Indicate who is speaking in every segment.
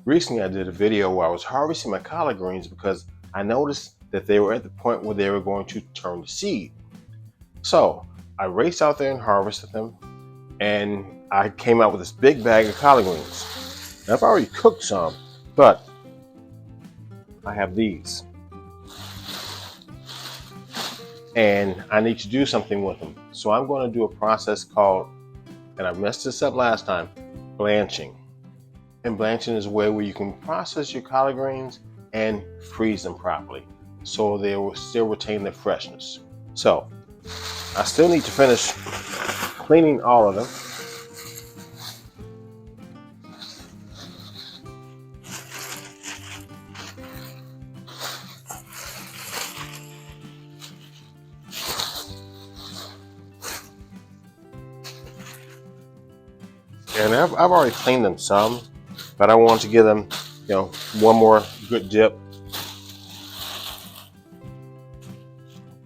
Speaker 1: Recently, I did a video where I was harvesting my collard greens because I noticed that they were at the point where they were going to turn to seed. So I raced out there and harvested them, and I came out with this big bag of collard greens. Now, I've already cooked some, but I have these, and I need to do something with them. So I'm going to do a process called, and I messed this up last time, blanching. And blanching is a way where you can process your collard greens and freeze them properly so they will still retain their freshness. So I still need to finish cleaning all of them. And I've already cleaned them some, but I want to give them, one more good dip.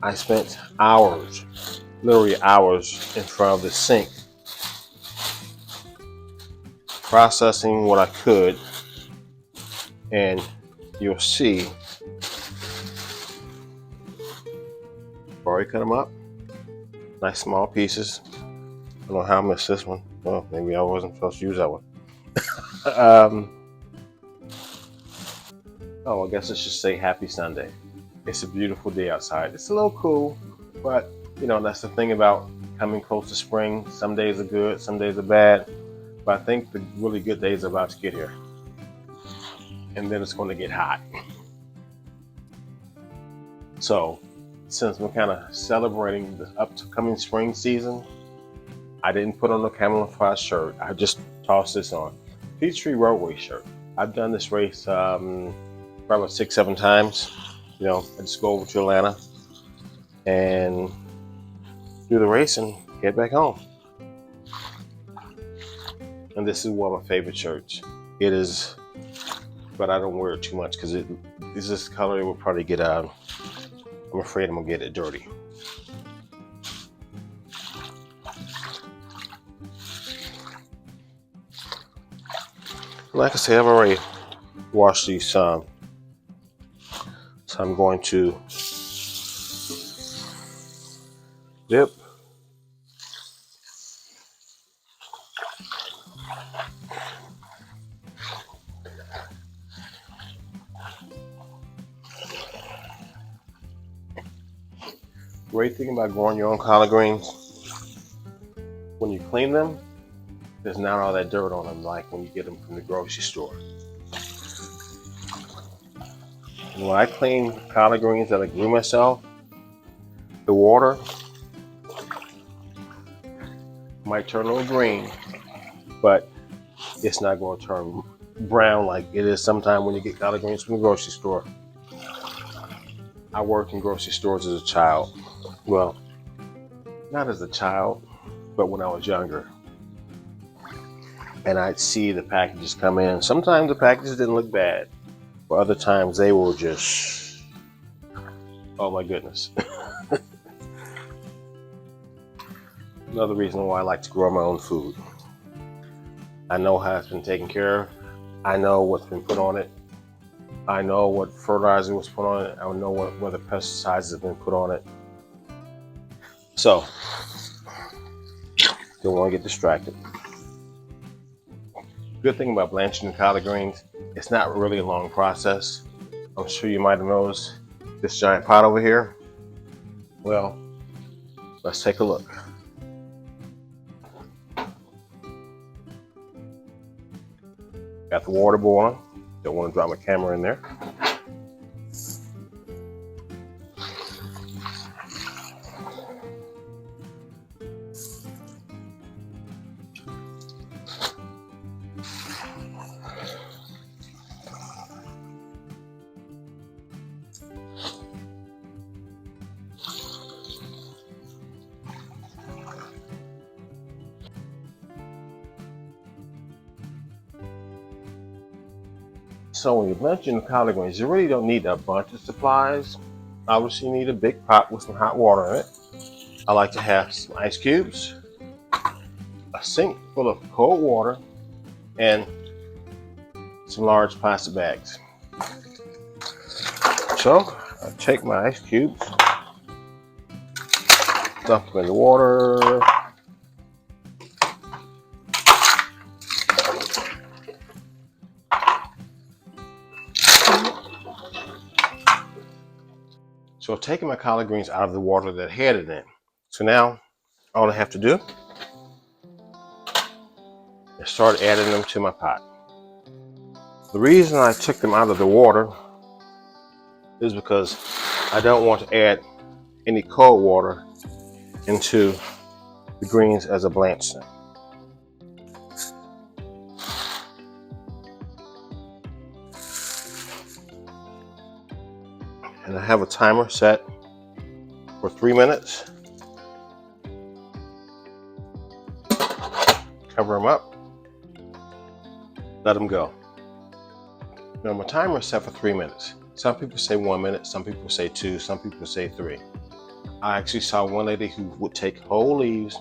Speaker 1: I spent hours, literally hours, in front of the sink processing what I could, and you'll see. I've already cut them up, nice small pieces. I don't know how I missed this one. Well, maybe I wasn't supposed to use that one. I guess I should say happy Sunday. It's a beautiful day outside. It's a little cool, but that's the thing about coming close to spring. Some days are good, some days are bad, but I think the really good days are about to get here. And then it's going to get hot. So, since we're kind of celebrating the upcoming spring season, I didn't put on a camouflage shirt. I just tossed this on. Peachtree Road Race shirt. I've done this race probably 6-7 times. I just go over to Atlanta and do the race and get back home. And this is one of my favorite shirts. It is, but I don't wear it too much because it's this color. It will probably get I'm afraid I'm gonna get it dirty. Like I said, I've already washed these some. So I'm going to dip. Great thing about growing your own collard greens, when you clean them, there's not all that dirt on them like when you get them from the grocery store. And when I clean collard greens that I grew myself, the water might turn a little green, but it's not going to turn brown like it is sometimes when you get collard greens from the grocery store. I worked in grocery stores as a child. Well, not as a child, but when I was younger. And I'd see the packages come in. Sometimes the packages didn't look bad, but other times they were just, oh my goodness. Another reason why I like to grow my own food. I know how it's been taken care of. I know what's been put on it. I know what fertilizer was put on it. I know what the pesticides have been put on it. So, don't want to get distracted. Good thing about blanching collard greens, it's not really a long process. I'm sure you might have noticed this giant pot over here. Well, let's take a look. Got the water boiling. Don't want to drop my camera in there. So when you're blanching the collard greens, you really don't need a bunch of supplies. Obviously, you need a big pot with some hot water in it. I like to have some ice cubes, a sink full of cold water, and some large plastic bags. So I take my ice cubes, dump them in the water. So I've taken my collard greens out of the water that had it in. So now all I have to do is start adding them to my pot. The reason I took them out of the water is because I don't want to add any cold water into the greens as a blanch them. And I have a timer set for 3 minutes. Cover them up, let them go. Now my timer is set for 3 minutes. Some people say 1 minute, some people say 2, some people say 3. I actually saw one lady who would take whole leaves,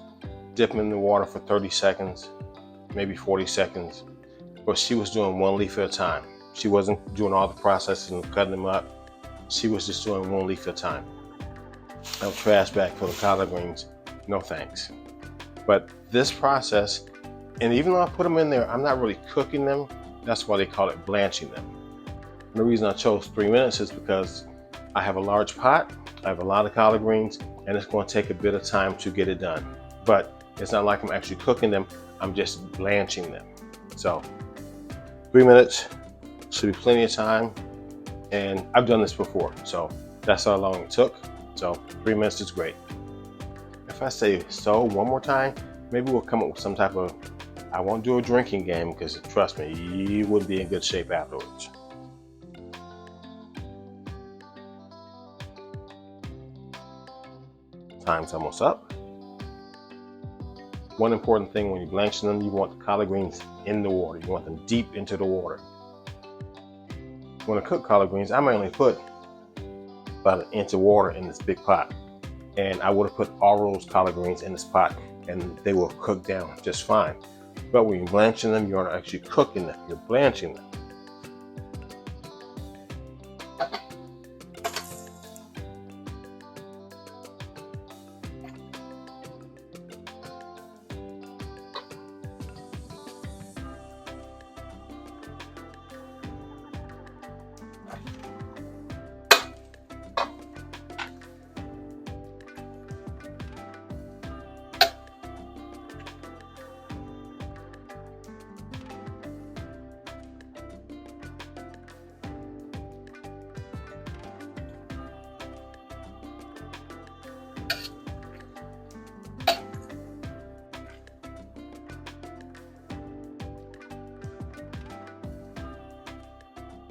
Speaker 1: dip them in the water for 30 seconds, maybe 40 seconds, but she was doing 1 leaf at a time. She wasn't doing all the processing and cutting them up. She was just doing 1 leaf at a time. No trash bag for the collard greens, no thanks. But this process, and even though I put them in there, I'm not really cooking them. That's why they call it blanching them. And the reason I chose 3 minutes is because I have a large pot, I have a lot of collard greens, and it's going to take a bit of time to get it done. But it's not like I'm actually cooking them, I'm just blanching them. So 3 minutes should be plenty of time. And I've done this before, so that's how long it took. So 3 minutes is great. If I say so one more time, maybe we'll come up with some type of, I won't do a drinking game because trust me, you would be in good shape afterwards. Time's almost up. One important thing when you're blanching them, you want the collard greens in the water. You want them deep into the water. When I cook collard greens, I may only put about 1 inch of water in this big pot. And I would have put all those collard greens in this pot and they will cook down just fine. But when you're blanching them, you're not actually cooking them, you're blanching them.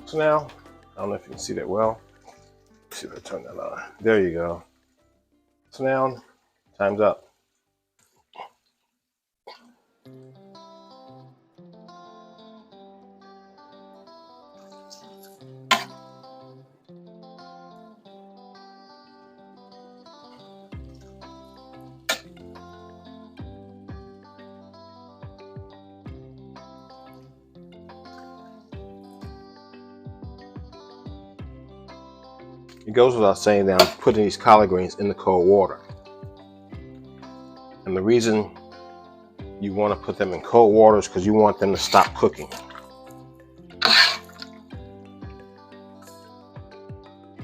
Speaker 1: So now, I don't know if you can see that well. Let's see if I turn that on. There you go. So now, time's up. It goes without saying that I'm putting these collard greens in the cold water. And the reason you want to put them in cold water is because you want them to stop cooking.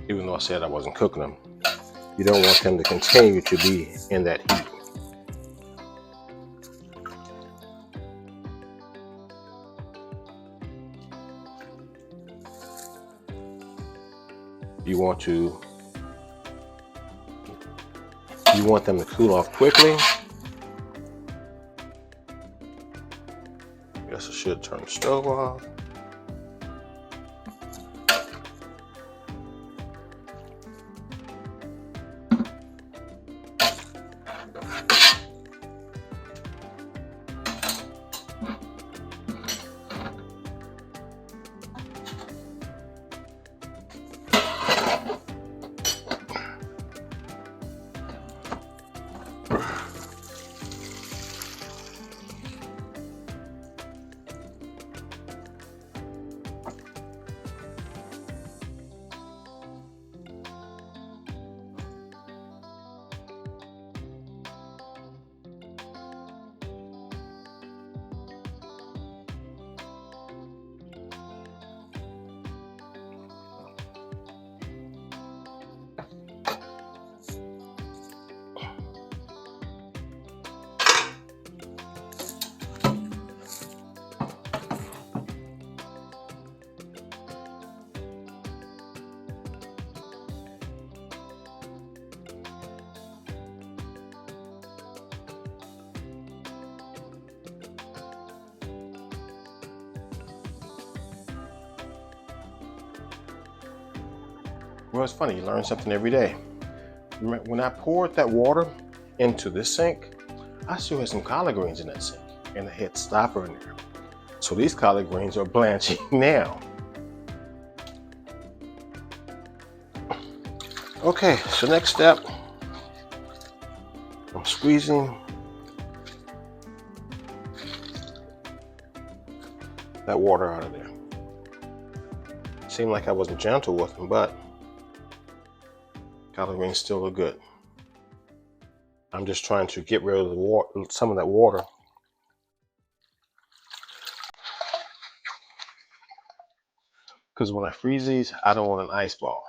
Speaker 1: Even though I said I wasn't cooking them, you don't want them to continue to be in that heat. You want them to cool off quickly. Guess I should turn the stove off. Well, it's funny, you learn something every day. When I poured that water into this sink, I still had some collard greens in that sink, and I had stopper in there. So these collard greens are blanching now. Okay, so next step, I'm squeezing that water out of there. Seemed like I wasn't gentle with them, but collard greens still look good. I'm just trying to get rid of the water, some of that water. Because when I freeze these, I don't want an ice ball.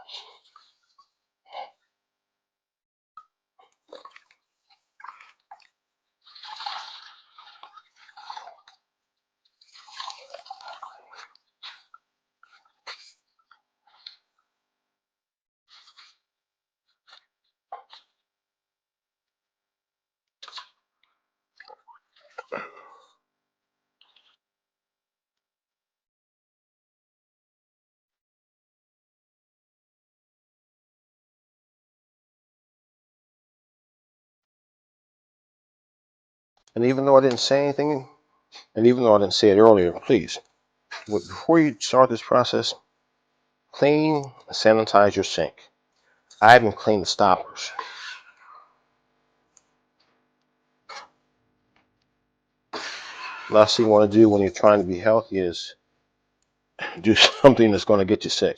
Speaker 1: And even though I didn't say anything, and even though I didn't say it earlier, please, before you start this process, clean and sanitize your sink. I haven't cleaned the stoppers. Last thing you want to do when you're trying to be healthy is do something that's going to get you sick.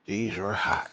Speaker 1: These are hot.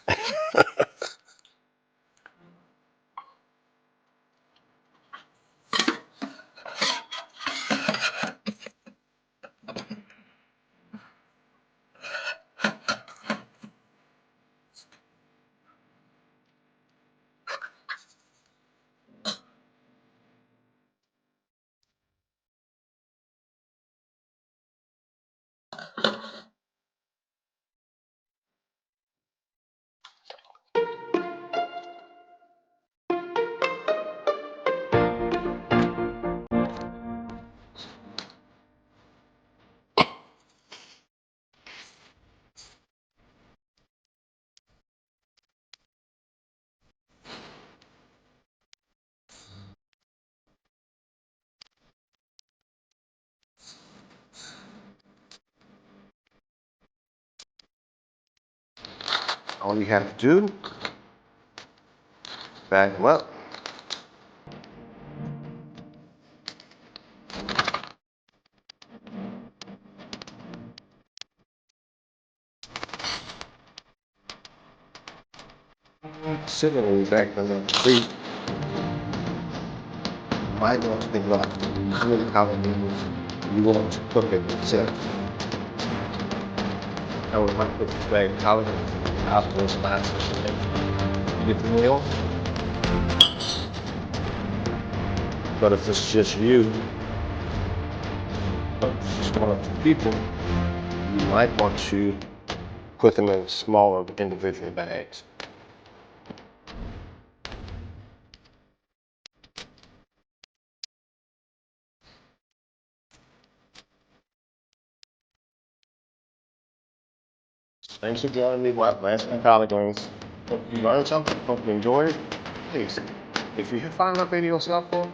Speaker 1: All you have to do, bag them up. Sit it in the back of the freezer. You might want to think about how many collard greens you want to cook it yourself. I would might put this bag of collard greens out those last you get the meal. But if it's just you, but just one or two people, you might want to put them in smaller individual bags. Thanks for joining me while Blanching and collard greens. Hope you learned something. Hope you enjoyed it. Please, if you find my videos helpful,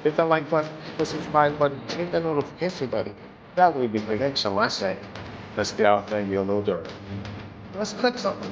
Speaker 1: hit that like button, hit the subscribe button, hit that notification button. That way, be the next time I say, let's get out there and be a little dirty. Let's click something.